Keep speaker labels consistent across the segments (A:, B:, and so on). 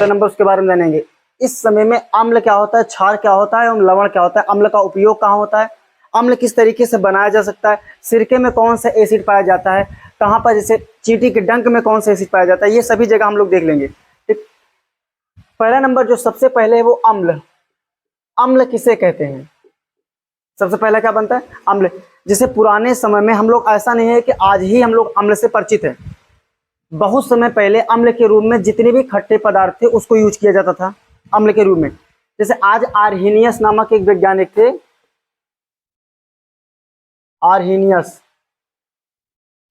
A: दूसरा नंबर उसके बारे में जानेंगे। इस समय में अम्ल क्या होता है, क्षार क्या होता है एवं लवण क्या होता है, अम्ल का उपयोग कहाँ होता है, अम्ल किस तरीके से बनाया जा सकता है, सिरके में कौन सा एसिड पाया जाता है, कहाँ पर जैसे चींटी के डंक में कौन सा एसिड पाया जाता है, ये सभी जगह हम लोग देख लेंगे। ठीक, पहला नंबर जो सबसे पहले है वो अम्ल। अम्ल किसे कहते हैं? सबसे पहला क्या बनता है? अम्ल। जैसे पुराने समय में हम लोग, ऐसा नहीं है कि आज ही हम लोग अम्ल से परिचित हैं, बहुत समय पहले अम्ल के रूप में जितने भी खट्टे पदार्थ थे उसको यूज किया जाता था अम्ल के रूप में। जैसे आज आर्हीनियस नामक एक वैज्ञानिक थे, आर्हीनियस,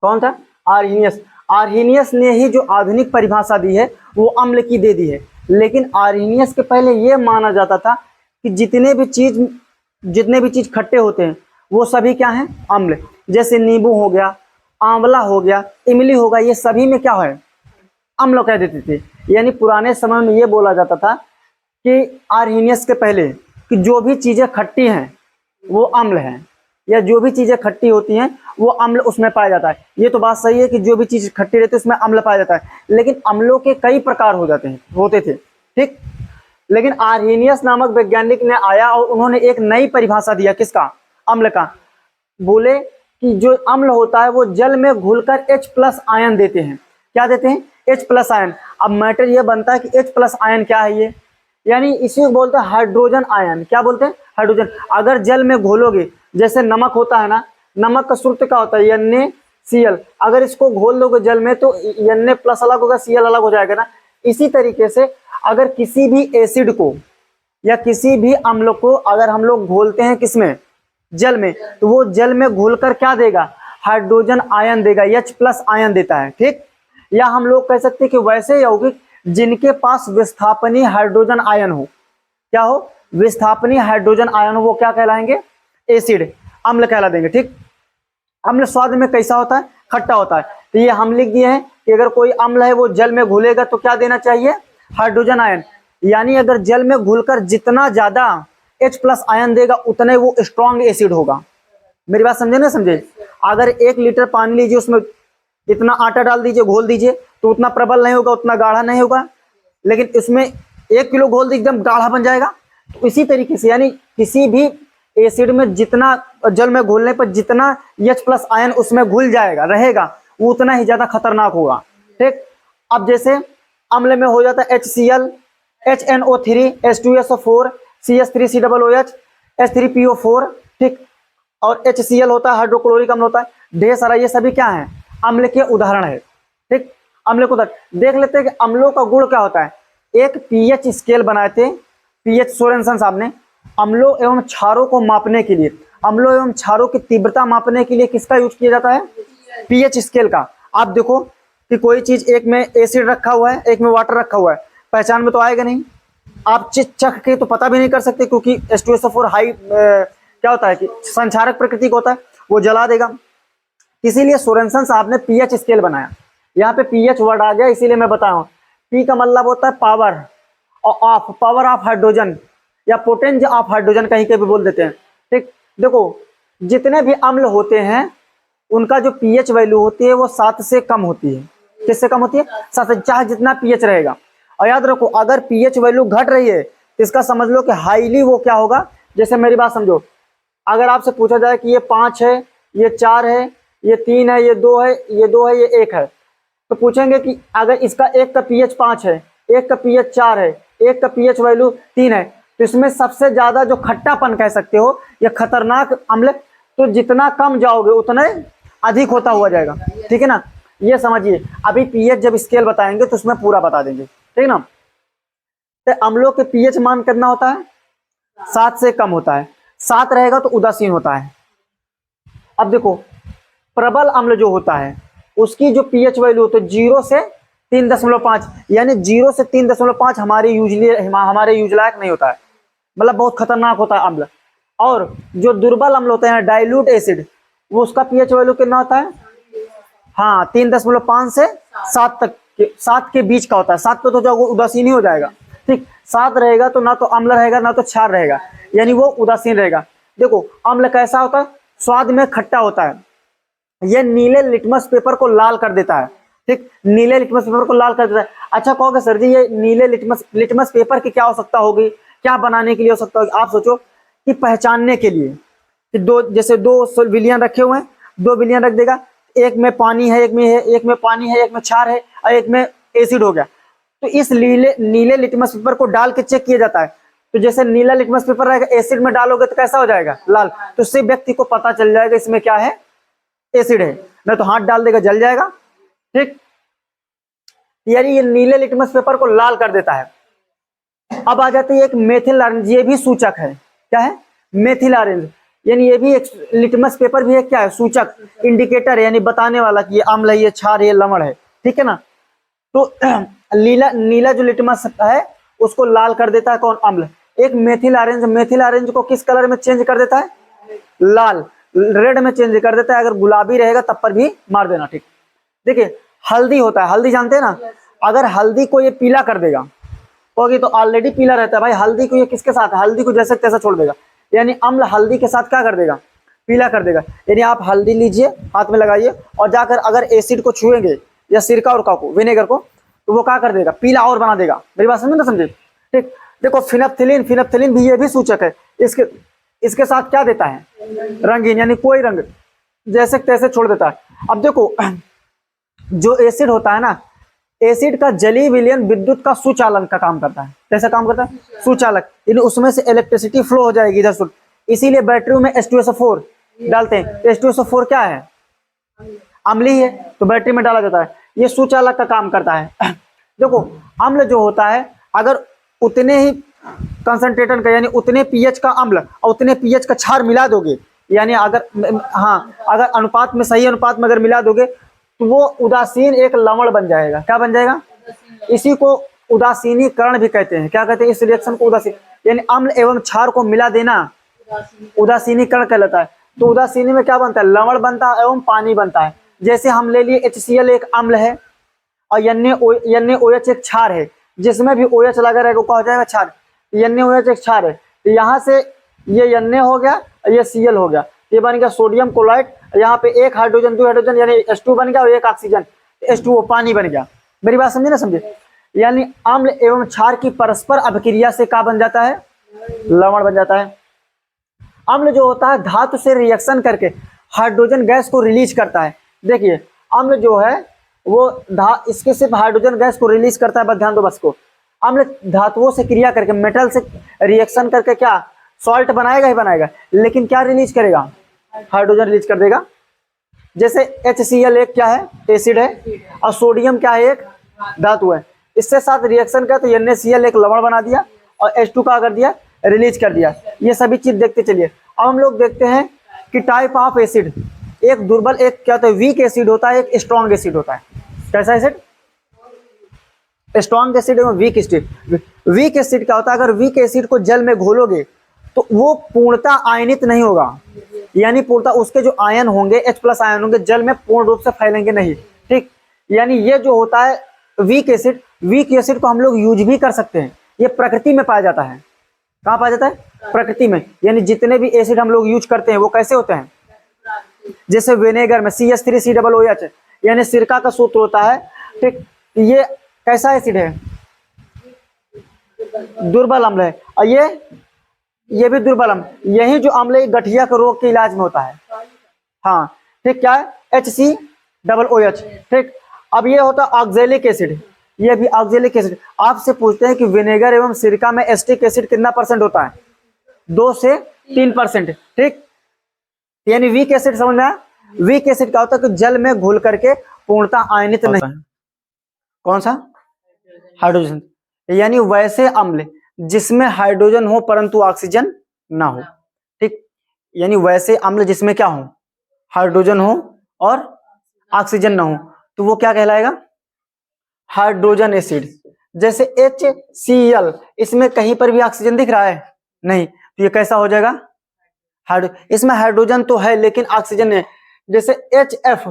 A: कौन था? आर्हीनियस। आर्हीनियस ने ही जो आधुनिक परिभाषा दी है वो अम्ल की दे दी है। लेकिन आर्हीनियस के पहले ये माना जाता था कि जितने भी चीज खट्टे होते हैं वो सभी क्या हैं? अम्ल। जैसे नींबू हो गया, आंवला हो गया, इमली होगा, ये सभी में क्या है? अम्ल कह देते थे। यानी पुराने समय में ये बोला जाता था कि आर्हीनियस के पहले कि जो भी चीजें खट्टी हैं वो अम्ल हैं, या जो भी चीजें खट्टी होती हैं वो अम्ल उसमें पाया जाता है। ये तो बात सही है कि जो भी चीज खट्टी रहती है उसमें अम्ल पाया जाता है, लेकिन अम्लों के कई प्रकार होते थे। ठीक, लेकिन आर्हीनियस नामक वैज्ञानिक ने आया और उन्होंने एक नई परिभाषा दिया, किसका? अम्ल का। बोले कि जो अम्ल होता है वो जल में घुलकर H+ आयन देते हैं। क्या देते हैं? H+ ion. अब मैटर ये बनता है कि H+ आयन क्या है ये, यानी इसी को बोलते हैं हाइड्रोजन आयन। क्या बोलते हैं? हाइड्रोजन। अगर जल में घोलोगे, जैसे नमक होता है ना, नमक का सूत्र क्या होता है? NaCl। अगर इसको घोल दोगे जल में तो Na+ अलग होगा, Cl अलग हो जाएगा ना। इसी तरीके से अगर किसी भी एसिड को या किसी भी अम्ल को अगर हम लोग घोलते हैं किसमें? जल में, तो वो जल में घुलकर क्या देगा? हाइड्रोजन आयन देगा, H+ आयन देता है। ठीक, या हम लोग कह सकते हैं कि वैसे यौगिक जिनके पास विस्थापनीय हाइड्रोजन आयन हो, क्या हो? विस्थापनीय हाइड्रोजन आयन हो, वो क्या कहलाएंगे? एसिड, अम्ल कहला देंगे। ठीक, अम्ल स्वाद में कैसा होता है? खट्टा होता है। तो ये हम लिख दिए हैं कि अगर कोई अम्ल है वो जल में घुलेगा तो क्या देना चाहिए? Hydrogen ion. यानी अगर जल में घुलकर जितना ज्यादा H+ आयन देगा उतना ही वो स्ट्रॉन्ग एसिड होगा। मेरी बात समझे ना? समझे? अगर 1 लीटर पानी लीजिए, उसमें इतना आटा डाल दीजिए, घोल दीजिए, तो उतना प्रबल नहीं होगा, उतना गाढ़ा नहीं होगा। लेकिन इसमें 1 किलो घोल दीजिए, एकदम गाढ़ा बन जाएगा। तो इसी तरीके से यानी किसी भी एसिड में जितना, जल में घोलने पर जितना H+ आयन उसमें घुल जाएगा रहेगा, वो उतना ही ज्यादा खतरनाक होगा। ठीक, अब जैसे अम्ल में हो जाता है HCl, HNO3, H2SO4, CH3COOH, H3PO4। ठीक, और HCl होता है, हाइड्रोक्लोरिक अम्ल होता है, ढेर सारा। ये सभी क्या है? अम्ल के उदाहरण है। ठीक, अम्ल को उदाहरण देख लेते हैं कि अम्लों का गुण क्या होता है। एक pH स्केल बनाए थे PH सोरेनसन साहब ने, अम्लों एवं क्षारों को मापने के लिए, अम्लों एवं क्षारों की तीव्रता मापने के लिए किसका यूज किया जाता है? pH स्केल का। आप देखो कि कोई चीज एक में एसिड रखा हुआ है, एक में वाटर रखा हुआ है, पहचान में तो आएगा नहीं। आप चख के तो पता भी नहीं कर सकते, क्योंकि H2SO4 हाई क्या होता है कि संक्षारक प्रकृति का होता है, वो जला देगा। इसीलिए सोरेनसन साहब ने pH स्केल बनाया। यहाँ पे pH वर्ड आ गया, इसीलिए मैं बता रहा हूँ। P का मतलब होता है पावर, और ऑफ, पावर ऑफ हाइड्रोजन या पोटेंज ऑफ हाइड्रोजन कहीं के भी बोल देते हैं। ठीक, देखो जितने भी अम्ल होते हैं उनका जो pH वैल्यू होती है वो 7 से कम होती है। किससे कम होती है? 7 से। चाहे जितना pH रहेगा। और याद रखो, अगर pH वैल्यू घट रही है तो इसका समझ लो कि हाईली वो क्या होगा। जैसे मेरी बात समझो, अगर आपसे पूछा जाए कि ये 5 है, ये 4 है, ये 3 है, ये 2 है, ये 2 है, ये 1 है, तो पूछेंगे कि अगर इसका एक का pH 5 है, एक का pH 4 है, एक का pH वैल्यू 3 है, तो इसमें सबसे ज्यादा जो खट्टापन कह सकते हो या खतरनाक अम्ल, तो जितना कम जाओगे उतना अधिक होता हुआ जाएगा। ठीक है ना? ये समझिए। अभी pH जब स्केल बताएंगे तो उसमें पूरा बता देंगे। ठीक है ना? तो अम्लों के pH मान कितना होता है? 7 से कम होता है। 7 रहेगा तो उदासीन होता है। अब देखो, प्रबल अम्ल जो होता है उसकी जो pH वैल्यू होती है 0 से 3.5, यानी 0 से 3.5 हमारे यूज लायक नहीं होता है, मतलब बहुत खतरनाक होता है अम्ल। और जो दुर्बल अम्ल होते हैं, डाइल्यूट एसिड, वो उसका pH वैल्यू कितना होता है? हाँ, 3.5 से 7 तक, 7 के बीच का होता है। 7 पे तो जो उदासीन ही हो जाएगा। ठीक, 7 रहेगा तो ना तो अम्ल रहेगा ना तो क्षार रहेगा, यानी वो उदासीन रहेगा। देखो अम्ल कैसा होता है? स्वाद में खट्टा होता है। यह नीले लिटमस पेपर को लाल कर देता है। ठीक, नीले लिटमस पेपर को लाल कर देता है। अच्छा कहोगे सर जी ये नीले लिटमस पेपर की क्या आवश्यकता होगी, क्या बनाने के लिए आवश्यकता होगी? आप सोचो कि पहचानने के लिए कि जैसे दो विलियन रखे हुए हैं, दो विलियन रख देगा, एक में पानी है, एक में पानी है, एक में क्षार है और एक में एसिड हो गया, तो इस नीले लिटमस पेपर को डाल के चेक किया जाता है। तो जैसे नीला लिटमस पेपर रहेगा, एसिड में डालोगे तो कैसा हो जाएगा, लाल, तो उससे व्यक्ति को पता चल जाएगा इसमें क्या है, एसिड है, नहीं तो हाथ डाल देगा जल जाएगा। ठीक, यानी ये नीले लिटमस पेपर को लाल कर देता है। अब आ जाती है एक मेथिल ऑरेंज, ये भी सूचक है, क्या है, मेथिल ऑरेंज, यानी ये भी एक लिटमस पेपर भी है, क्या है, सूचक, इंडिकेटर है, यानी बताने वाला कि ये अम्ल है, ये क्षार है, ये लवण है, ठीक है ना। तो नीला जो लिटमस है उसको लाल कर देता है कौन, अम्ल। एक मेथिल ऑरेंज को किस कलर में चेंज कर देता है, लाल, रेड में चेंज कर देता है, अगर गुलाबी रहेगा तब पर भी मार देना। ठीक, देखिए हल्दी होता है, हल्दी जानते हैं ना, अगर हल्दी को ये पीला कर देगा तो तो ऑलरेडी पीला रहता है भाई, हल्दी को ये किसके साथ, हल्दी को जैसे तैसा छोड़ देगा, यानी अम्ल हल्दी के साथ क्या कर देगा, पीला कर देगा। यानी आप हल्दी लीजिए, हाथ में लगाइए और जाकर अगर एसिड को छुएंगे या सिरका उरका को, विनेगर को, तो वो क्या कर देगा, पीला और बना देगा। मेरी बात समझे ना, समझे। ठीक, देखो फिनप्थिलिन भी, ये भी सूचक है, इसके साथ क्या देता है, रंगीन, यानी कोई रंग जैसे तैसे छोड़ देता है। अब देखो जो एसिड होता है ना, एसिड का जलीय विलयन विद्युत का सुचालन का काम करता है। कैसा काम करता है, सुचालक, यानी उसमें से इलेक्ट्रिसिटी फ्लो हो जाएगी इधर से, इसीलिए बैटरियों में H2SO4 डालते हैं। H2SO4 क्या है, अम्लीय है, तो बैटरी में डाला जाता है, ये सुचालक का काम करता है। देखो अम्ल जो होता है, अगर उतने ही कंसंट्रेशन का, यानी उतने पीएच का अम्ल और उतने पीएच का क्षार मिला दोगे, यानी अगर, हाँ, अगर अनुपात में, सही अनुपात में अगर मिला दोगे तो वो उदासीन एक लवण बन जाएगा। क्या बन जाएगा, इसी को उदासीनीकरण भी कहते हैं। क्या कहते हैं इस रिएक्शन को, उदासीन, यानी अम्ल एवं क्षार को मिला देना उदासीनीकरण कहलाता है। तो उदासीनी में क्या बनता है, लवण बनता है एवं पानी बनता है। जैसे हम ले लिए HCl एक अम्ल है और NaOH एक क्षार है, जिसमें भी OH लगा रहेगा क्या हो जाएगा, क्षार। NaOH एक क्षार है, तो यहाँ से ये Na हो गया, ये Cl हो गया, ये बन गया सोडियम क्लोराइड, यहाँ पे एक हाइड्रोजन, 2 हाइड्रोजन, यानी H2 बन गया और एक ऑक्सीजन, H2O पानी बन गया। मेरी बात समझे ना, समझे। यानी अम्ल एवं क्षार की परस्पर अभिक्रिया से क्या बन जाता है, लवण बन जाता है। अम्ल जो होता है धातु से रिएक्शन करके हाइड्रोजन गैस को रिलीज करता है। देखिए अम्ल जो है वो इसके सिर्फ हाइड्रोजन गैस को रिलीज करता है, बस ध्यान दो बस को। अम्ल धातुओं से क्रिया करके, मेटल से रिएक्शन करके क्या सॉल्ट बनाएगा ही बनाएगा, लेकिन क्या रिलीज करेगा, हाइड्रोजन रिलीज कर देगा। जैसे HCl एक क्या है, एसिड है, और सोडियम क्या है, एक धातु है, इससे साथ रिएक्शन का तो NaCl एक लवण बना दिया और H2 का कर दिया, रिलीज कर दिया। ये सभी चीज देखते चलिए। अब हम लोग देखते हैं कि टाइप ऑफ एसिड, एक दुर्बल, एक क्या होता है, वीक एसिड होता है, एक स्ट्रॉन्ग एसिड होता है। कैसा एसिड, स्ट्रॉन्ग एसिड एवं वीक एसिड। वीक एसिड क्या होता है, अगर वीक एसिड को जल में घोलोगे तो वो पूर्णतः आयनित नहीं होगा, यानी पूर्णतः उसके जो आयन होंगे, H+ आयन होंगे, जल में पूर्ण रूप से फैलेंगे नहीं। ठीक, यानी ये जो होता है वीक एसिड को हम लोग यूज भी कर सकते हैं, ये प्रकृति में पाया जाता है। कहाँ पाया जाता है, प्रकृति में। यानी जितने भी एसिड हम लोग यूज करते हैं वो कैसे होते हैं, जैसे विनेगर में CH3COOH, यानी सिरका का सूत्र होता है। ठीक, ये कैसा एसिड है, दुर्बल अम्ल है, और ये भी दुर्बल अम्ल। यही जो अम्ल है गठिया के रोग के इलाज में होता है। हाँ ठीक, क्या है, HCOOH। ठीक, अब ये होता है ऑक्जेलिक एसिड, ये भी ऑक्जेलिक एसिड। आपसे पूछते हैं कि विनेगर एवं सिरका में एसिटिक एसिड कितना % होता है, 2 से 3%। ठीक, यानी वीक एसिड समझ में आया। वीक एसिड क्या होता है कि जल में घुल करके पूर्णतः आयनित नहीं है। कौन सा, हाइड्रोजन, यानी वैसे अम्ल जिसमें हाइड्रोजन हो परंतु ऑक्सीजन ना हो। ठीक, यानी वैसे अम्ल जिसमें क्या हो, हाइड्रोजन हो और ऑक्सीजन ना हो, तो वो क्या कहलाएगा, हाइड्रोजन एसिड। जैसे HCl, इसमें कहीं पर भी ऑक्सीजन दिख रहा है नहीं, तो ये कैसा हो जाएगा, इसमें हाइड्रोजन तो है लेकिन ऑक्सीजन नहीं। जैसे HF,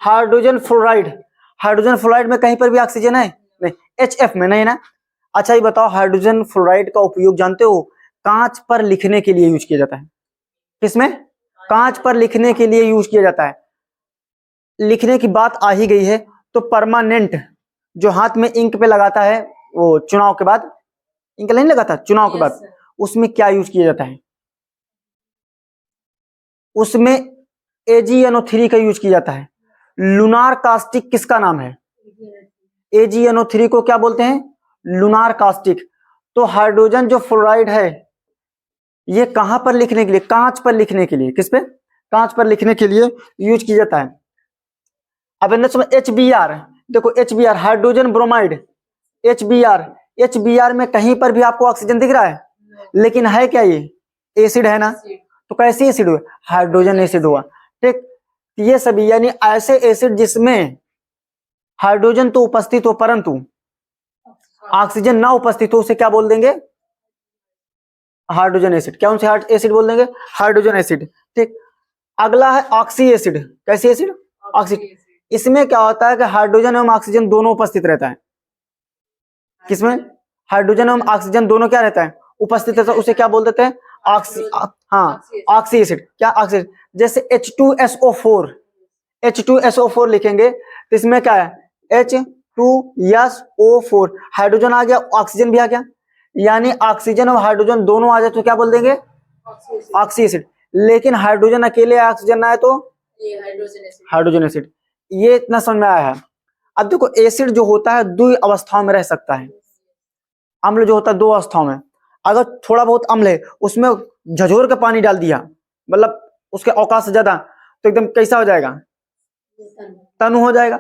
A: हाइड्रोजन फ्लोराइड में कहीं पर भी ऑक्सीजन है नहीं, HF में नहीं ना। अच्छा ये बताओ, हाइड्रोजन फ्लोराइड का उपयोग जानते हो, कांच पर लिखने के लिए यूज किया जाता है। किसमें, कांच पर लिखने के लिए यूज किया जाता है। लिखने की बात आ ही गई है तो परमानेंट जो हाथ में इंक पे लगाता है वो चुनाव के बाद, इंक नहीं लगाता चुनाव के बाद, उसमें क्या यूज किया जाता है? उसमें AgNO3 का यूज किया जाता है। लूनार कास्टिक किसका नाम है? AgNO3 को क्या बोलते हैं? Lunar caustic. तो हाइड्रोजन जो फ्लोराइड है ये कहां पर लिखने के लिए? कांच पर लिखने के लिए। किस पे? कांच पर लिखने के लिए यूज किया जाता है। अब HBr, देखो HBr हाइड्रोजन ब्रोमाइड, HBr में कहीं पर भी आपको ऑक्सीजन दिख रहा है? लेकिन है क्या ये? एसिड है ना? तो कैसी एसिड हुआ? हाइड्रोजन एसिड हुआ। ठीक, ये सभी यानी ऐसे एसिड जिसमें हाइड्रोजन तो उपस्थित हो परंतु ऑक्सीजन ना उपस्थित हो उसे क्या बोल देंगे? Hydrogen acid. क्या उनसे एसिड बोल देंगे? Hydrogen acid. ठीक, अगला है ऑक्सी एसिड। कैसी एसिड? ऑक्सी। इसमें क्या होता है कि हाइड्रोजन एवं ऑक्सीजन दोनों उपस्थित रहता है। किसमें? हाइड्रोजन एवं ऑक्सीजन दोनों क्या रहता है? उपस्थित रहता है। उसे क्या बोल देते हैं? ऑक्सी, हाँ ऑक्सी एसिड। क्या ऑक्सी? जैसे H2SO4, H2SO4 लिखेंगे तो इसमें क्या है? H2SO4, हाइड्रोजन आ गया, ऑक्सीजन भी आ गया, यानी ऑक्सीजन और हाइड्रोजन दोनों आ जाए तो क्या बोल देंगे? Oxy acid. लेकिन हाइड्रोजन अकेले ऑक्सीजन ना आए तो हाइड्रोजन एसिड। ये इतना समझ में आया है। अब देखो एसिड जो होता है दो अवस्थाओं में रह सकता है। अम्ल जो होता है दो अवस्थाओं में। अगर थोड़ा बहुत अम्ल है उसमें झझोर के पानी डाल दिया, मतलब उसके औकात से ज्यादा, तो एकदम कैसा हो जाएगा? तनु हो जाएगा।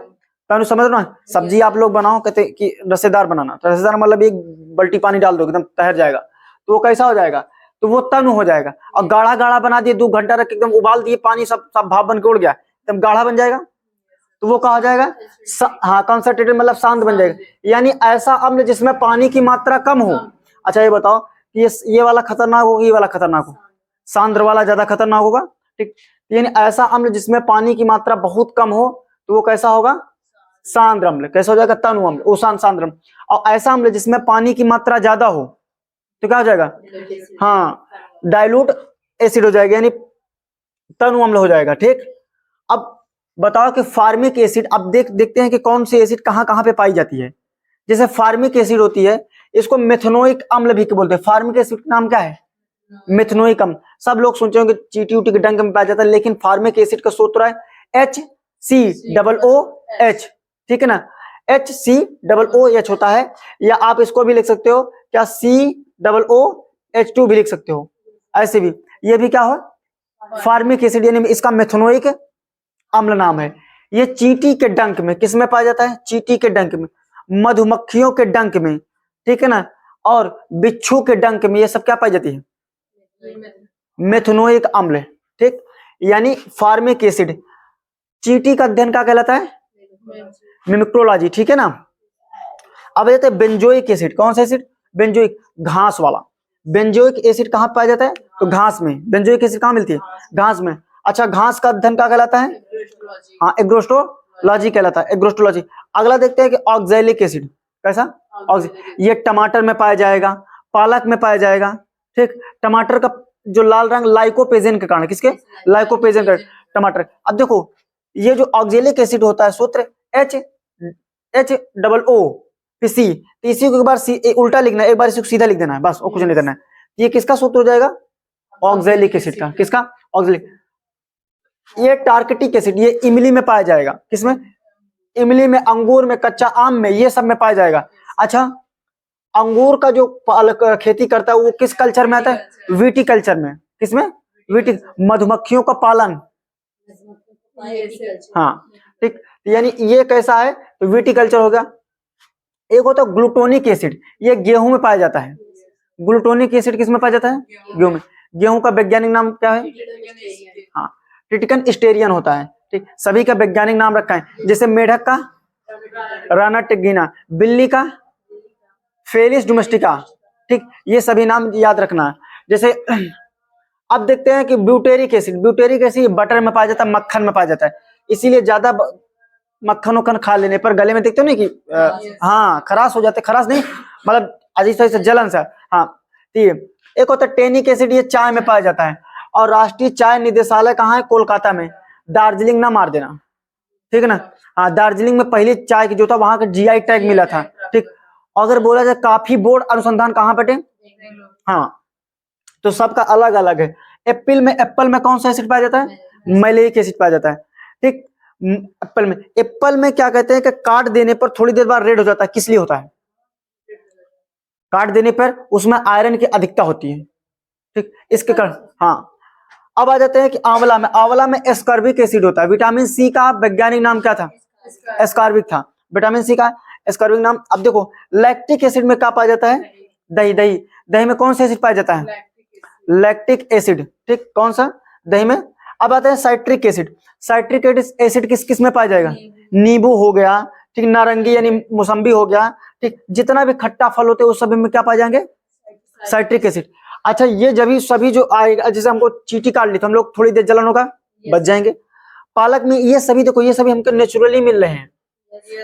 A: तनु समझ रहे हो? सब्जी आप लोग बनाओ, कहते कि रसेदार बनाना, तो रसेदार मतलब एक बाल्टी पानी डाल दो एकदम तैर जाएगा, तो वो कैसा हो जाएगा? तो वो तनु हो जाएगा। और गाढ़ा गाढ़ा बना दिए, 2 घंटा रख एकदम उबाल दिए, पानी सब सब भाप बन के उड़ गया, एकदम गाढ़ा बन जाएगा, तो वो कहा जाएगा हाँ कॉन्सेंट्रेटेड, मतलब शांत बन जाएगा। यानी ऐसा अम्ल जिसमें पानी की मात्रा कम हो। अच्छा ये बताओ कि ये वाला खतरनाक होगा, ये वाला खतरनाक हो? सांद्र वाला ज्यादा खतरनाक होगा। ठीक, यानी ऐसा अम्ल जिसमें पानी की मात्रा बहुत कम हो तो वो कैसा होगा? सांद्र अम्ल। कैसा हो जाएगा? तनु अम्ल, ओसान सांद्र अम्ल। और ऐसा अम्ल जिसमें पानी की मात्रा ज्यादा हो तो क्या हो जाएगा? हाँ डाइल्यूट एसिड हो जाएगा, यानी तनु अम्ल हो जाएगा। ठीक, अब बताओ कि फार्मिक एसिड, अब देखते हैं कि कौन सी एसिड कहां कहां पे पाई जाती है। जैसे फार्मिक एसिड होती है, इसको मेथनोइक अम्ल भी बोलते हैं। फार्मिक एसिड का नाम क्या है? मेथनोइक अम्ल। सब लोग सोचते होंगे चीटी उटी के डंक में पाया जाता है, लेकिन फार्मिक एसिड का सूत्र है HCOOH। ठीक है ना? HCOOH होता है, या आप इसको भी लिख सकते हो क्या? COOH2 भी लिख सकते हो। ऐसे भी ये भी क्या हो? फार्मिक एसिड, यानी इसका मेथनोइक अम्ल नाम है। ये चींटी के डंक में, किस में पाया जाता है? चींटी के डंक में, मधुमक्खियों के डंक में, ठीक है ना, और बिच्छू के डंक में, ये सब क्या पाई जाती है? मेथनोइक अम्ल। ठीक, यानी फार्मिक एसिड। चींटी का अध्ययन क्या कहलाता है? मिमिक्रोलॉजी। ठीक है ना? अब जाते हैं बेंजोइक एसिड। कौन सा एसिड? बेंजोइक, घास वाला। बेंजोइक एसिड कहां पाया जाता है? तो घास में। बेंजोइक एसिड कहां मिलती है? घास में। अच्छा घास का अध्ययन क्या कहलाता है? हाँ एग्रोस्टोलॉजी कहलाता है, एग्रोस्टोलॉजी। अगला देखते हैं कि ऑक्सैलिक एसिड। कैसा? ये टमाटर में पाया जाएगा, पालक में पाया जाएगा। ठीक, टमाटर का जो लाल रंग लाइकोपेजेन के कारण, किसके? लाइकोपेजेन का टमाटर। अब देखो ये जो ऑक्सैलिक एसिड होता है सूत्र HO, फिर C को एक बार उल्टा लिखना है, एक बार इसको सीधा लिख देना है, बस और कुछ नहीं करना है। ये किसका सूत्र हो जाएगा? ऑक्सैलिक एसिड का। किसका? ऑक्सैलिक। ये टार्कटिक एसिड, ये इमली में पाया जाएगा। किसमें? इमली में, अंगूर में, कच्चा आम में, ये सब में पाया जाएगा। अच्छा अंगूर का जो खेती करता है वो किस कल्चर में आता है? विटी कल्चर में। किसमें? विटी, मधुमक्खियों का पालन। हाँ ठीक, यानी ये कैसा है? तो विटी कल्चर हो गया। एक होता है ग्लूटोनिक एसिड, ये गेहूं में पाया जाता है। ग्लूटोनिक एसिड किस में पाया जाता है? गेहूं में। गेहूं का वैज्ञानिक नाम क्या है? हाँ ट्रिटिकन स्टेरियन होता है। ठीक, सभी का वैज्ञानिक नाम रखा है। जैसे मेढक का रानाटिगिना, बिल्ली का फेलिस डोमेस्टिका। ठीक, ये सभी नाम याद रखना है। जैसे अब देखते हैं कि butyric acid, butyric acid butter में पाया जाता है, मक्खन में पाया जाता है, इसीलिए ज्यादा मक्खन वक्खन खा लेने पर गले में देखते हो ना कि हाँ खराश हो जाते, खराश नहीं मतलब अजीब से जलन सा। हाँ ठीक, एक होता है टेनिक एसिड, ये चाय में पाया जाता है। और राष्ट्रीय चाय निदेशालय कहाँ है? कोलकाता में। दार्जिलिंग ना मार देना, ठीक है ना। दार्जिलिंग में पहली चाय की जो था वहां का जीआई टैग मिला था। ठीक, अगर बोला जाए कॉफी बोर्ड अनुसंधान कहाँ बटे, हाँ, तो सबका अलग अलग है। एप्पल में कौन सा एसिड पाया जाता है, मैलेइक एसिड पाया जाता है। ठीक, एप्पल में क्या कहते हैं कि काट देने पर थोड़ी देर बाद रेड हो जाता है, किस लिए होता है, काट देने पर उसमें आयरन की अधिकता होती है। ठीक, इसके कारण, हाँ। अब आ जाते हैं कि आंवला में एस्कॉर्बिक एसिड होता है। विटामिन सी का वैज्ञानिक नाम क्या था, एस्कॉर्बिक था। विटामिन सी का एस्कॉर्बिक नाम। अब देखो लैक्टिक एसिड में क्या पाया जाता है, दही में कौन सा एसिड पाया जाता है, लैक्टिक एसिड। ठीक, कौन सा, दही में। अब आते हैं साइट्रिक एसिड। साइट्रिक एसिड किस किस में पाया जाएगा, नींबू हो गया, ठीक, नारंगी यानी मौसम्बी हो गया, ठीक, जितना भी खट्टा फल होते हैं उस सभी में क्या पाए जाएंगे, साइट्रिक एसिड। अच्छा, ये जब सभी जो आएगा, जैसे हमको चींटी काट ली तो हम लोग थोड़ी देर जलन होगा, बच जाएंगे। पालक में ये सभी देखो, ये सभी हमको नेचुरली मिल रहे हैं।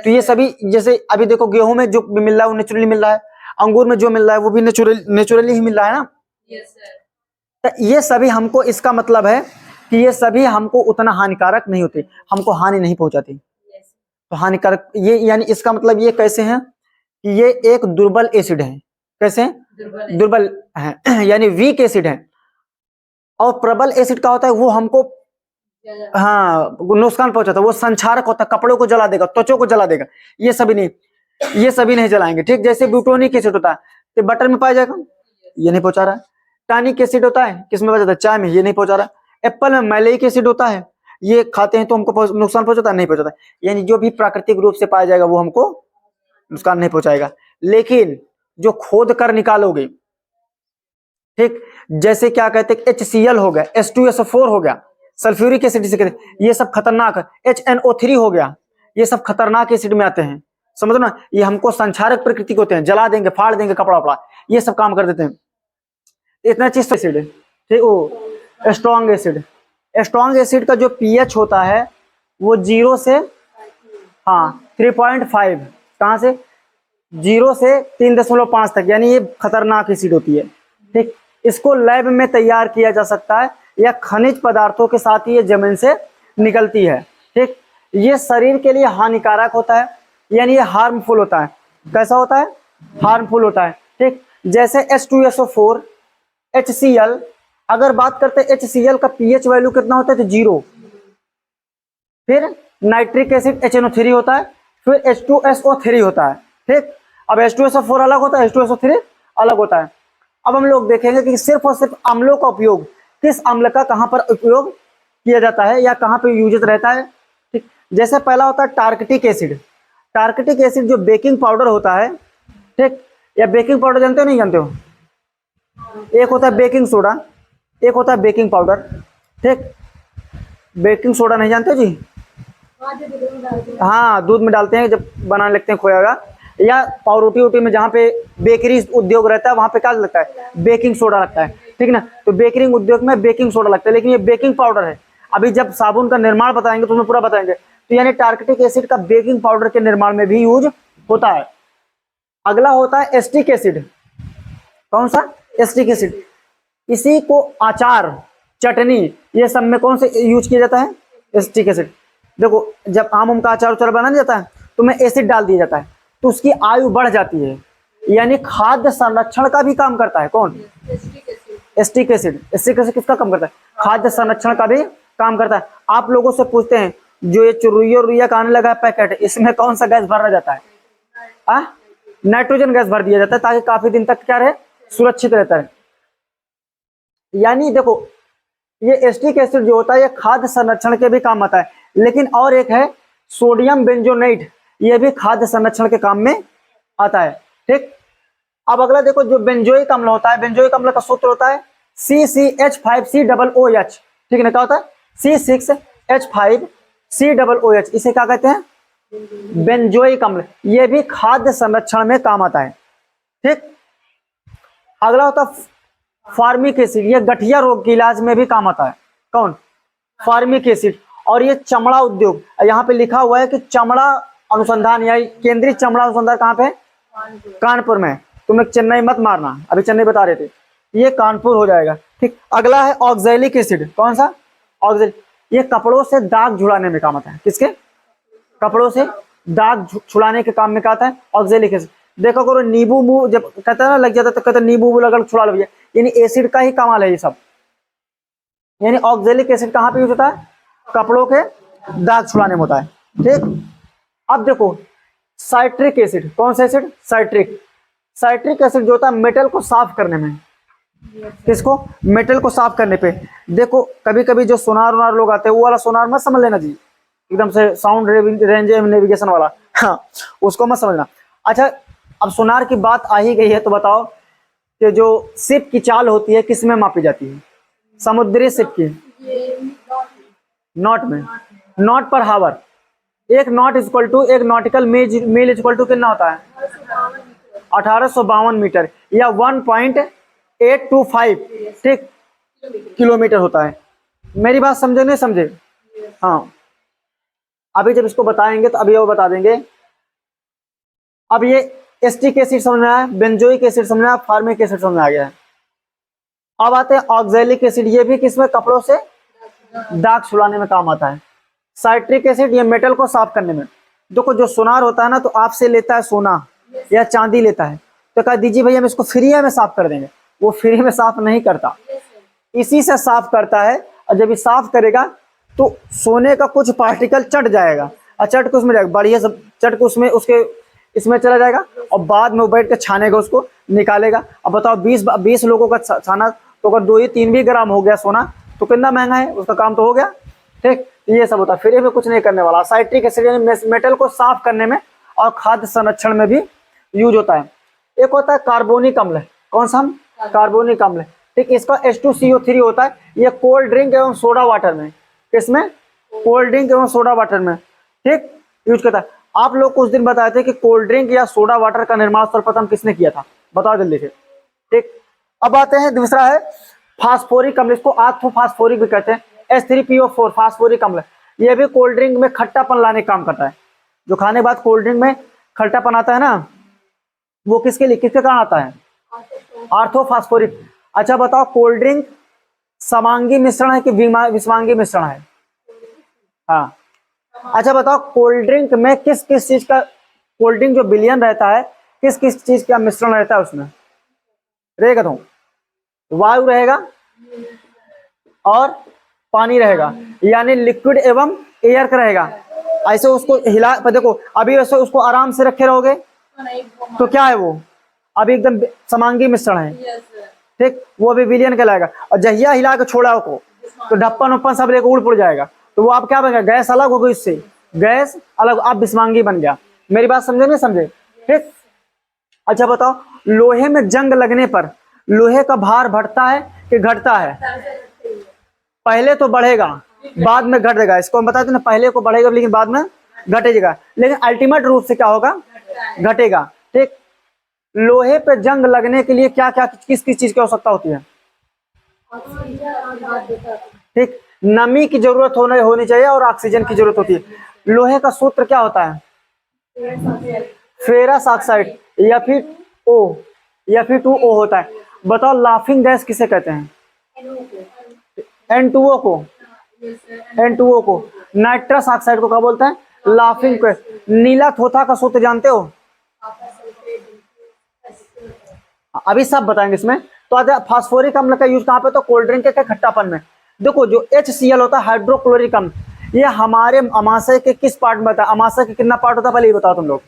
A: तो ये सभी, जैसे अभी देखो गेहूं में जो मिल रहा है वो नेचुरली मिल रहा है, अंगूर में जो मिल रहा है वो भी नेचुरली ही मिल रहा है ना। तो ये सभी हमको, इसका मतलब है कि ये सभी हमको उतना हानिकारक नहीं होते, हमको हानि नहीं पहुंचाती। तो हानिकारक ये यानी इसका मतलब ये कैसे है कि ये एक दुर्बल एसिड है। कैसे, दुर्बल है यानी वीक एसिड है। और प्रबल एसिड का होता है वो हमको, हाँ, नुकसान पहुंचाता है, वो संक्षारक होता है, कपड़ों को जला देगा, त्वचा को जला देगा। ये सभी नहीं जलाएंगे। ठीक, जैसे ब्यूटोनिक एसिड होता है तो बटर में पाया जाएगा, ये नहीं पहुंचा रहा है। टॉनिक एसिड होता है किसमें पाया जाता है, चाय में, ये नहीं पहुंचा रहा है। एप्पल में मैलेइक एसिड होता है, ये खाते हैं तो हमको नुकसान पहुंचाता है, नहीं पहुंचाता। यानी जो भी प्राकृतिक रूप से पाया जाएगा वो हमको नुकसान नहीं पहुंचाएगा। लेकिन जो खोद कर निकालोगे, ठीक, जैसे क्या कहते हैं HCl हो गया, H2SO4 हो गया, सल्फ्यूरिक एसिड जिसे कहते हैं, ये सब खतरनाक है। HNO3 हो गया, ये सब खतरनाक एसिड में आते हैं, समझो ना। ये हमको संक्षारक प्रकृति के होते हैं, जला देंगे, फाड़ देंगे कपड़ा वपड़ा, ये सब काम कर देते हैं। इतना चीज एसिड है। ठीक, वो स्ट्रॉन्ग एसिड का जो पीएच होता है वो 0 से, हाँ, 3.5, कहाँ से, 0 से 3.5 तक, यानी ये खतरनाक एसिड होती है। ठीक, इसको लैब में तैयार किया जा सकता है या खनिज पदार्थों के साथ ही ये जमीन से निकलती है। ठीक, ये शरीर के लिए हानिकारक होता है, यानी ये हार्मफुल होता है। कैसा होता है, हार्मफुल होता है। ठीक, जैसे H2SO4, HCl, अगर बात करते हैं HCl का पीएच वैल्यू कितना होता है, तो 0। फिर नाइट्रिक एसिड HNO3 होता है, फिर H2SO3 होता है। ठीक, अब H2SO4 अलग होता है, H2SO3 अलग होता है। अब हम लोग देखेंगे कि सिर्फ और सिर्फ अम्लों का उपयोग, किस अम्ल का कहां पर उपयोग किया जाता है या कहां पर यूज रहता है। ठीक, जैसे पहला होता है टार्कटिक एसिड। टार्कटिक एसिड जो बेकिंग पाउडर होता है, ठीक, या बेकिंग पाउडर जानते हो नहीं जानते हो, एक होता है बेकिंग सोडा, एक होता है बेकिंग पाउडर। ठीक, बेकिंग सोडा नहीं जानते हो जी, हाँ, दूध में डालते हैं जब बनाने लगते हैं खोया का, या पावरोटी वोटी में जहाँ पे बेकरी उद्योग रहता है वहां पे क्या लगता है, बेकिंग सोडा लगता है। ठीक ना, तो बेकरिंग उद्योग में बेकिंग सोडा लगता है, लेकिन ये बेकिंग पाउडर है। अभी जब साबुन का निर्माण बताएंगे तो उसमें पूरा बताएंगे। तो यानी टार्कटिक एसिड का बेकिंग पाउडर के निर्माण में भी यूज होता है। अगला होता है एस्टिक एसिड। कौन सा, एस्टिक एसिड। इसी को अचार, चटनी, ये सब में कौन से यूज किया जाता है, एस्टिक एसिड। देखो जब आम का अचार उचार बनाया जाता है तो में एसिड डाल दिया जाता है तो उसकी आयु बढ़ जाती है, यानी खाद्य संरक्षण का भी काम करता है। कौन, एस्टिक एसिड। एस्टिक एसिड किसका काम करता है, खाद्य संरक्षण का भी काम करता है। आप लोगों से पूछते हैं जो ये चुरुइया का आने लगा है पैकेट, इसमें कौन सा गैस भरा जाता है, नाइट्रोजन गैस भर दिया जाता है ताकि काफी दिन तक क्या रहे, सुरक्षित रहता है। यानी देखो ये एस्टिक एसिड जो होता है ये खाद्य संरक्षण के भी काम आता है। लेकिन और एक है सोडियम बेंजोनेट, ये भी खाद्य संरक्षण के काम में आता है। ठीक, अब अगला देखो जो बेंजोइक अम्ल होता है, बेंजोइक अम्ल का सूत्र होता है CCH5COOH। ठीक है ना, क्या होता है, C6H5COOH, इसे क्या कहते हैं, बेंजोइक अम्ल। ये भी खाद्य संरक्षण में काम आता है। ठीक, अगला होता है फार्मिक एसिड, ये गठिया रोग के इलाज में भी काम आता है। कौन, फार्मिक एसिड। और ये चमड़ा उद्योग, यहाँ पे लिखा हुआ है कि चमड़ा अनुसंधान या केंद्रीय चमड़ा अनुसंधान कहाँ पे, कानपुर में। तुम एक चेन्नई मत मारना, अभी चेन्नई बता रहे थे, ये कानपुर हो जाएगा। ठीक, अगला है ऑक्सैलिक एसिड। कौन सा, ऑक्सैलिक। ये कपड़ों से दाग झुड़ाने में काम आता है। किसके, कपड़ों से दाग छुड़ाने के काम में क्या आता है? Oxalic acid. देखो करो नींबू मुंह जब कहता है ना लग जाता है तो कहते हैं नींबू लगा छुड़ा लो भैया, यानी एसिड का ही कमाल है ये सब। यानी ऑक्जेलिक एसिड कहाँ पे यूज होता है? कपड़ों के दाग छुड़ाने में होता है। ठीक, अब देखो साइट्रिक एसिड, कौन सा एसिड? साइट्रिक। साइट्रिक एसिड जो होता है मेटल को साफ करने में, किसको? मेटल को साफ करने पे। देखो कभी कभी जो सोनार वोनार लोग आते हैं वो वाला सोनार मत समझ लेना जी, एकदम से साउंड रेंज नेविगेशन वाला, हाँ उसको मत समझना। अच्छा अब सोनार की बात आ ही गई है तो बताओ कि जो शिप की चाल होती है किस में मापी जाती है? समुद्री शिप की नॉट में, नॉट पर हावर। एक नॉट इक्वल टू, एक नॉटिकल मील इक्वल टू कितना होता है? 1852 मीटर या 1.825 ठीक किलोमीटर होता है। मेरी बात समझे नहीं समझे? हाँ अभी जब इसको बताएंगे तो अभी वो बता देंगे। अब ये एस्टिक एसिड समझ में आया, बेंजोइक एसिड समझ में आया, फार्मिक एसिड समझ में आ गया है। अब आते हैं ऑक्जेलिक एसिड, ये भी किसमें? कपड़ों से दाग छुड़ाने में काम आता है। साइट्रिक एसिड ये मेटल को साफ करने में। देखो जो सोनार होता है ना तो आपसे लेता है सोना या चांदी लेता है तो कह दीजिए भैया हम इसको फ्री में साफ कर देंगे, वो फ्री में साफ नहीं करता, इसी से साफ करता है। और जब ये साफ करेगा तो सोने का कुछ पार्टिकल चट जाएगा और चट के उसमें जाएगा, बढ़िया सब चट के उसमें उसके इसमें चला जाएगा और बाद में वो बैठ के छानेगा, उसको निकालेगा। अब बताओ 20 लोगों का छाना तो अगर 2 ही 3 भी ग्राम हो गया सोना तो कितना महंगा है, उसका काम तो हो गया। ठीक, ये सब होता है, फ्री में कुछ नहीं करने वाला। साइट्रिक एसिड मेटल को साफ करने में और खाद्य संरक्षण में भी यूज होता है। एक होता है कार्बोनिक अम्ल, कौन सा? कार्बोनिक अम्ल। ठीक, इसका H2CO3 होता है, ये कोल्ड ड्रिंक एवं सोडा वाटर में, किसमें? कोल्ड ड्रिंक एवं सोडा वाटर में ठीक यूज करता है। आप लोग कुछ दिन बताए थे कि कोल्ड ड्रिंक या सोडा वाटर का निर्माण सर्वप्रथम किसने किया था? बताओ जल्दी से। ठीक, अब आते हैं दूसरा है फास्फोरिक अम्ल, इसको आर्थोफास्फोरिक भी कहते हैं। H3PO4 फास्फोरिक अम्ल, यह भी कोल्ड ड्रिंक में खट्टापन लाने का काम करता है। जो खाने के बाद कोल्ड ड्रिंक में खट्टापन आता है ना, वो किसके लिए, किसके कारण आता है? आर्थोफास्फोरिक। अच्छा बताओ कोल्ड ड्रिंक समांगी मिश्रण है कि विषमांगी मिश्रण है? हाँ, अच्छा बताओ कोल्ड ड्रिंक में किस किस चीज का, कोल्ड ड्रिंक जो विलयन रहता है किस किस चीज का मिश्रण रहता है उसमें? रहेगा तो वायु रहेगा और पानी रहेगा, यानी लिक्विड एवं एयर का रहेगा। ऐसे उसको हिला पर देखो, अभी ऐसे उसको आराम से रखे रहोगे तो क्या है वो? अभी एकदम समांगी मिश्रण है। ठीक, वो अभी विलयन कहलाएगा। और जहिया हिला के छोड़ा को तो ढप्पन उप्पन सब लेकर उड़ पुड़ जाएगा, तो वो आप क्या बन गया? गैस अलग हो गई, इससे गैस अलग, आप विषमांगी बन गया। मेरी बात समझे नहीं समझे? ठीक, अच्छा बताओ लोहे में जंग लगने पर लोहे का भार बढ़ता है कि घटता है? पहले तो बढ़ेगा बाद में घटेगा, इसको हम बताते ना, पहले को बढ़ेगा लेकिन बाद में घटेगा, लेकिन अल्टीमेट रूप से क्या होगा? घटेगा। ठीक, लोहे पे जंग लगने के लिए क्या क्या किस किस चीज की आवश्यकता होती है? ठीक, नमी की जरूरत होनी चाहिए और ऑक्सीजन की जरूरत होती है। लोहे का सूत्र क्या होता है? फेरस ऑक्साइड या फिर ओ या फिर 2O होता है। बताओ लाफिंग गैस किसे कहते हैं? N2O को, N2O को। नाइट्रस ऑक्साइड को क्या बोलते हैं? Laughing gas. नीला थोथा का सूत्र जानते हो? अभी सब बताएंगे इसमें। तो आज फास्फोरिक अम्ल का यूज कहाँ पे? तो कोल्ड ड्रिंक के खट्टापन में। देखो जो HCl होता है हाइड्रोक्लोरिक अम्ल, ये हमारे अमाशय के किस पार्ट में होता है? अमाशय के कितना पार्ट होता है पहले ये बताओ तुम लोग?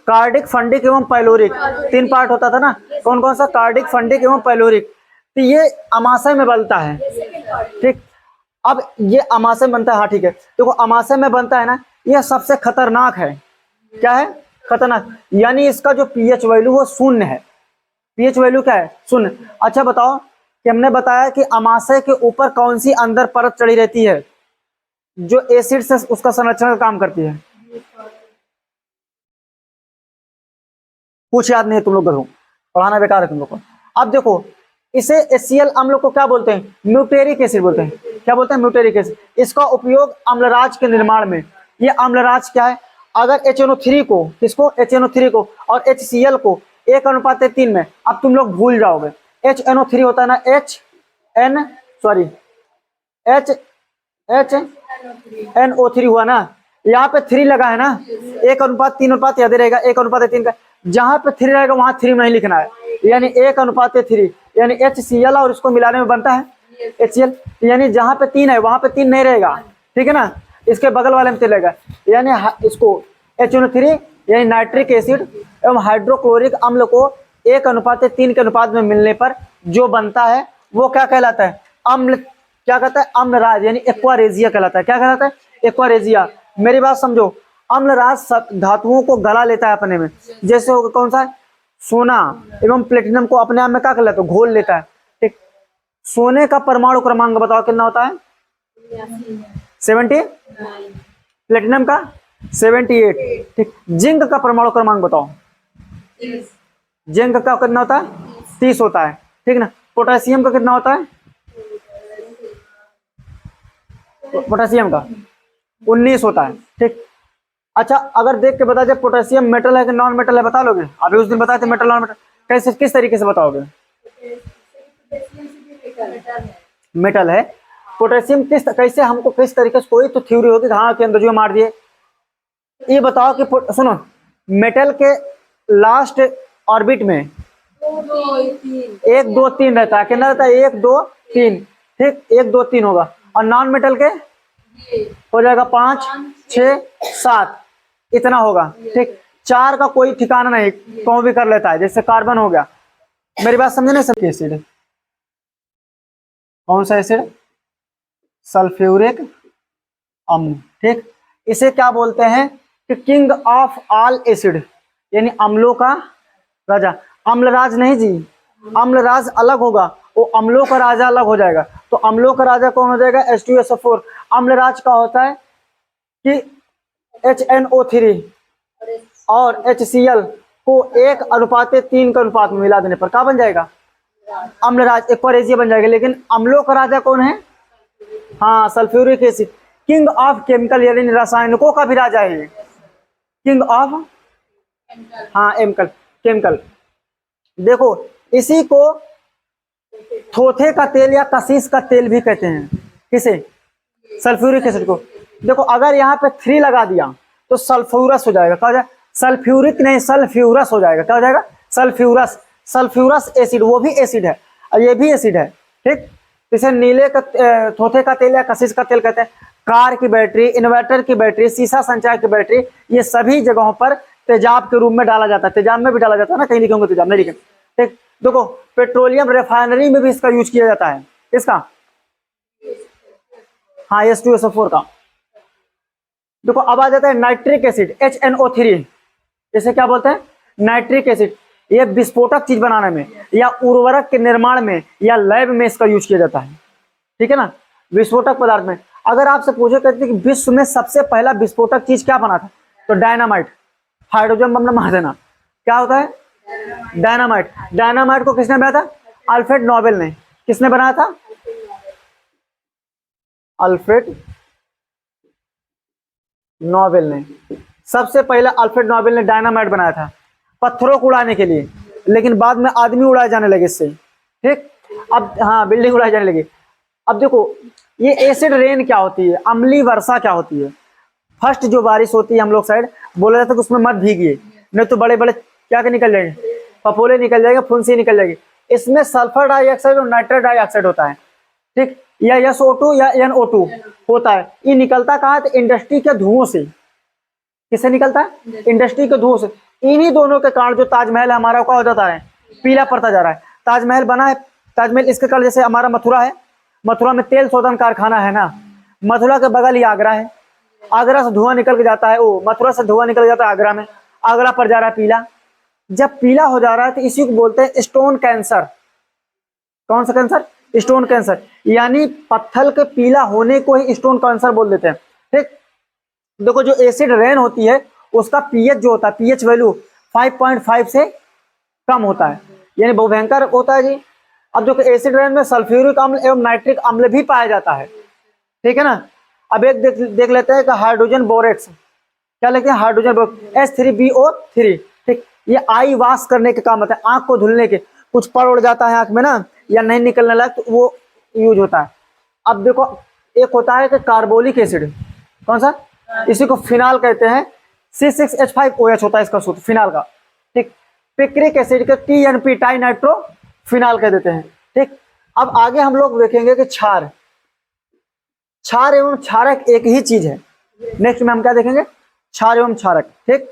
A: कार्डिक, फंडिक एवं पाइलोरिक, 3 पार्ट होता था ना, कौन कौन सा? कार्डिक, फंडिक एवं पाइलोरिक। तो ये अमाशय में बनता है। ठीक, अब ये अमाशय में बनता है, हाँ ठीक है। देखो अमाशय में बनता है ना, ये सबसे खतरनाक है। क्या है? खतरनाक, यानी इसका जो पीएच वैल्यू वो शून्य है। पीएच वैल्यू क्या है? शून्य। अच्छा बताओ कि हमने बताया कि अमाशय के ऊपर कौन सी अंदर परत चढ़ी रहती है जो एसिड से उसका संरक्षण का काम करती है? कुछ याद नहीं है तुम लोग को, पढ़ाना बेकार है तुम लोग को। अब देखो इसे HCl अम्ल को क्या बोलते हैं? म्यूटेरिक एसिड बोलते हैं। क्या बोलते हैं? म्यूटेरिक एसिड। इसका उपयोग अम्लराज के निर्माण में। ये अम्लराज क्या है? अगर HNO3 को, किसको? HNO3 को और HCl को 1:3 में, अब तुम लोग भूल जाओगे। HNO3 होता है ना, HNO3 हुआ ना, यहाँ पे 3 लगा है ना, 1:3 याद रहेगा, 1:3 का। जहां पे 3 रहेगा वहां 3 नहीं लिखना है, यानी 1:3, यानी HCl और इसको मिलाने में बनता है HCl। यानी जहां पे 3 है वहां पे 3 नहीं रहेगा, ठीक है ना, इसके बगल वाले में 3 रहेगा। यानी इसको HNO3 यानी नाइट्रिक एसिड एवं हाइड्रोक्लोरिक अम्ल को 1:3 के अनुपात में मिलने पर जो बनता है वो क्या कहलाता है? अम्ल। क्या कहता है? अम्लराज, यानी एक्वारेजिया कहलाता है। क्या कहलाता है? एक्वारेजिया। मेरी बात समझो, अम्लराज धातुओं को गला लेता है अपने में, जैसे होगा कौन सा? सोना एवं प्लेटिनम को अपने आप में क्या कर लेता है? घोल लेता है। ठीक, सोने का परमाणु क्रमांक बताओ कितना होता है? 70। प्लेटिनम का 78। ठीक, जिंक का परमाणु क्रमांक बताओ। जिंक का कितना होता है? 30 होता है, ठीक ना। पोटेशियम का कितना होता है? पोटेशियम का 19 होता है, ठीक। अच्छा, अगर देख के बता दे पोटेशियम मेटल है कि नॉन मेटल है, बता लोगे? अभी उस दिन बताए थे मेटल नॉन मेटल, कैसे किस तरीके से बताओगे? मेटल है। पोटेशियम कैसे, हमको किस तरीके से, कोई तो थ्योरी होगी हाँ के अंदर जो मार दिए। ये बताओ कि सुनो, मेटल के लास्ट ऑर्बिट में 1 2 3 रहता है, कितना रहता है? 1 2 3, ठीक, 1 2 3 होगा। और नॉन मेटल के हो जाएगा 5 6 7, इतना होगा, ठीक। 4 का कोई ठिकाना नहीं, कौन भी कर लेता है, जैसे कार्बन हो गया। मेरी बात समझे ना? सब एसिड, कौन सा एसिड? सल्फ्यूरिक अम्ल, ठीक। इसे क्या बोलते हैं? कि किंग ऑफ ऑल एसिड, यानी अम्लों का राजा। अम्लराज नहीं जी, अम्लराज अलग होगा, वो अम्लों का राजा अलग हो जाएगा। तो अम्लों का राजा कौन हो जाएगा? H2SO4। अम्लराज का होता है कि HNO3 और HCl को 1:3 के अनुपात में मिला देने पर क्या बन जाएगा? अम्लराज, एक्वारेजिया बन जाएगा। लेकिन अम्लों का राजा कौन है? हाँ, sulphuric acid. King of chemical, यानी रासायनिकों का भी राजा है ये, किंग ऑफ, हाँ एमकल, केमिकल। देखो, इसी को थोथे का तेल या कशीस का तेल भी कहते हैं। किसे? सल्फ्यूरिक एसिड को। देखो, अगर यहाँ पे 3 लगा दिया तो सल्फ्यूरस हो जाएगा। क्या हो जाएगा? सल्फ्यूरिक नहीं, सल्फ्यूरस हो जाएगा। क्या हो जाएगा? सल्फ्यूरस। सल्फ्यूरस एसिड, वो भी एसिड है और ये भी एसिड है, ठीक। इसे नीले का थोथे का तेल या कशिश का तेल कहते हैं। कार की बैटरी, इन्वर्टर की बैटरी, शीशा संचार की बैटरी, ये सभी जगहों पर तेजाब के रूप में डाला जाता है। तेजाब में भी डाला जाता है ना, कहीं लिखेंगे तेजाब नहीं लिखेंगे, ठीक। देखो, पेट्रोलियम रिफाइनरी में भी इसका यूज किया जाता है। इसका, हाँ, H2SO4 का। देखो, अब आ जाता है नाइट्रिक एसिड, HNO3। इसे क्या बोलते हैं? Nitric acid. यह विस्फोटक चीज बनाने में या उर्वरक के निर्माण में या लैब में इसका यूज किया जाता है, ठीक है ना, विस्फोटक पदार्थ में। अगर आपसे पूछे कहते कि विश्व में सबसे पहला विस्फोटक चीज क्या बना था, तो डायनामाइट, हाइड्रोजन बम मार देना। क्या होता है? डायनामाइट। डायनामाइट को किसने बनाया था? अल्फ्रेड नोबेल ने। किसने बनाया था? अल्फ्रेड नोबेल ने। सबसे पहले अल्फ्रेड नोबेल ने डायनामाइट बनाया था पत्थरों को उड़ाने के लिए, लेकिन बाद में आदमी उड़ाए जाने लगे इससे, ठीक। अब हाँ, बिल्डिंग उड़ाई जाने लगी। अब देखो, ये एसिड रेन क्या होती है, अम्ली वर्षा क्या होती है। फर्स्ट जो बारिश होती है हम लोग साइड बोला जाता है कि उसमें मत भीगिए, नहीं तो बड़े बड़े क्या निकल जाएंगे, पपोले निकल जाएंगे, फुंसी निकल जाएगी। इसमें सल्फर डाइऑक्साइड और नाइट्रस डाइऑक्साइड होता है, ठीक, या SO2 या NO2 होता है। ये निकलता कहाँ है? तो इंडस्ट्री के धुओं से। किससे निकलता है? इंडस्ट्री के धुओं से। इन्हीं दोनों के कारण जो ताजमहल है हमारा क्या हो जाता है? पीला पड़ता जा रहा है। ताजमहल बना है, ताजमहल इसके कारण, जैसे हमारा मथुरा है, मथुरा में तेल शोधन कारखाना है ना, मथुरा के बगल ही आगरा है। आगरा से धुआं निकल के जाता है, वो मथुरा से धुआं निकल जाता है आगरा में, आगरा पर जा रहा है पीला। जब पीला हो जा रहा है तो इसी को बोलते हैं स्टोन कैंसर। कौन सा कैंसर? Stone cancer. यानी पत्थर के पीला होने को ही स्टोन कैंसर बोल देते हैं, ठीक। देखो, जो एसिड रेन होती है उसका पीएच जो होता है, पीएच वैल्यू 5.5 से कम होता है, यानी बहुत भयंकर होता है जी। अब जो एसिड रेन में सल्फ्यूरिक अम्ल एवं नाइट्रिक अम्ल भी पाया जाता है, ठीक है ना। अब एक देख लेते हैं कि हाइड्रोजन बोरेक्स, क्या लिखते हैं? हाइड्रोजन बोरेक्स H3BO3, ठीक। ये आई वॉश करने के काम आता है, आंख को धुलने के, कुछ पड़ उड़ जाता है आंख में ना, या नहीं निकलने लगा तो वो यूज होता है। अब देखो, एक होता है कि कार्बोलिक एसिड। कौन सा? इसी को फिनाल कहते हैं। C6H5OH होता है इसका सूत्र फिनाल का, ठीक। पिक्रिक एसिड का TNP टाई नाइट्रो फिनाल कह देते हैं, ठीक। अब आगे हम लोग देखेंगे कि क्षार, क्षार एवं क्षारक एक ही चीज है। नेक्स्ट में हम क्या देखेंगे, क्षार एवं क्षारक, ठीक।